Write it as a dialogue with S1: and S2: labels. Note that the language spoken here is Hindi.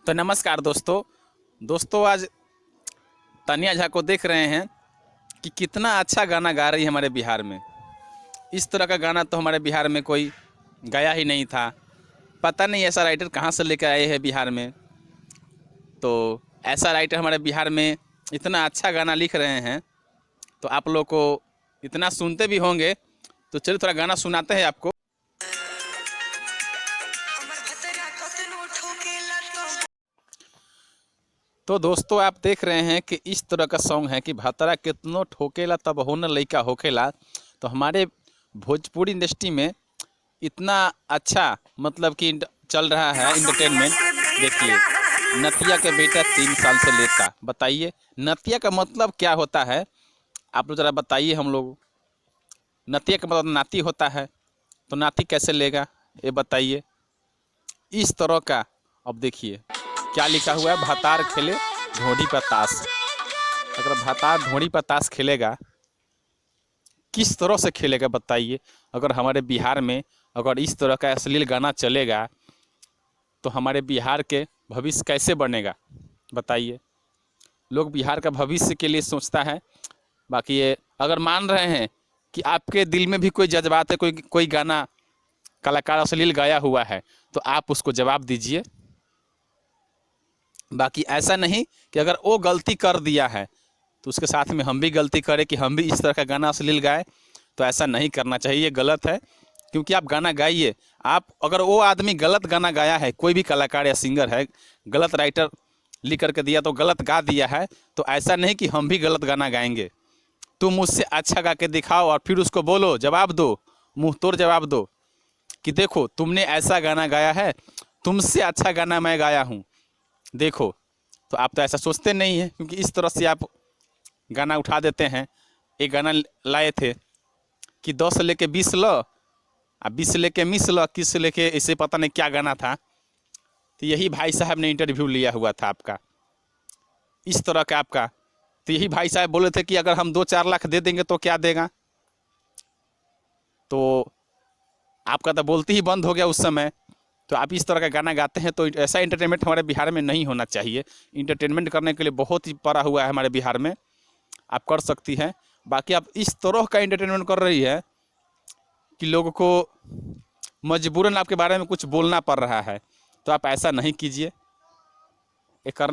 S1: तो नमस्कार दोस्तों आज तानिया झा को देख रहे हैं कि कितना अच्छा गाना गा रही है हमारे बिहार में। इस तरह का गाना तो हमारे बिहार में कोई गाया ही नहीं था। पता नहीं ऐसा राइटर कहाँ से लेकर आए हैं बिहार में। तो ऐसा राइटर हमारे बिहार में इतना अच्छा गाना लिख रहे हैं तो आप लोग को इतना सुनते भी होंगे। तो चलिए थोड़ा गाना सुनाते हैं आपको। तो दोस्तों आप देख रहे हैं कि इस तरह का सॉन्ग है कि भतरा कितनो ठोकेला तब हो न लइका होखेला। तो हमारे भोजपुरी इंडस्ट्री में इतना अच्छा मतलब कि चल रहा है इंटरटेनमेंट। देखिए, नतिया के बेटा 3 साल से लेता, बताइए नतिया का मतलब क्या होता है, आप लोग ज़रा बताइए हम लोग। नतिया का मतलब नाती होता है, तो नाती कैसे लेगा ये बताइए। इस तरह का अब देखिए क्या लिखा हुआ है, भतार खेले ढोड़ी पर ताश। अगर भतार ढोड़ी पर ताश खेलेगा किस तरह से खेलेगा बताइए। अगर हमारे बिहार में अगर इस तरह का अश्लील गाना चलेगा तो हमारे बिहार के भविष्य कैसे बनेगा बताइए। लोग बिहार का भविष्य के लिए सोचता है। बाकी ये अगर मान रहे हैं कि आपके दिल में भी कोई जज्बात है, कोई गाना कलाकार अश्लील गाया हुआ है तो आप उसको जवाब दीजिए। बाकी ऐसा नहीं कि अगर वो गलती कर दिया है तो उसके साथ में हम भी गलती करें कि हम भी इस तरह का गाना अश्लील गाएं। तो ऐसा नहीं करना चाहिए, ये गलत है। क्योंकि आप गाना गाइए, आप अगर वो आदमी गलत गाना गाया है, कोई भी कलाकार या सिंगर है गलत राइटर लिख करके दिया तो गलत गा दिया है, तो ऐसा नहीं कि हम भी गलत गाना गाएंगे। तुम मुझसे अच्छा गा के दिखाओ और फिर उसको बोलो, जवाब दो, मुँह तोड़ जवाब दो कि देखो तुमने ऐसा गाना गाया है, तुमसे अच्छा गाना मैं गाया हूँ देखो। तो आप तो ऐसा सोचते नहीं हैं, क्योंकि इस तरह से आप गाना उठा देते हैं। एक गाना लाए थे कि 10 लेके 20 लो, 20 लेके मिस लो, 21 लेके इसे पता नहीं क्या गाना था। तो यही भाई साहब ने इंटरव्यू लिया हुआ था आपका, इस तरह का आपका। तो यही भाई साहब बोले थे कि अगर हम 2-4 लाख दे देंगे तो क्या देगा। तो आपका तो बोलती ही बंद हो गया उस समय। तो आप इस तरह का गाना गाते हैं तो ऐसा इंटरटेनमेंट हमारे बिहार में नहीं होना चाहिए। इंटरटेनमेंट करने के लिए बहुत ही पड़ा हुआ है हमारे बिहार में, आप कर सकती हैं। बाकी आप इस तरह का इंटरटेनमेंट कर रही है कि लोगों को मजबूरन आपके बारे में कुछ बोलना पड़ रहा है, तो आप ऐसा नहीं कीजिए। ये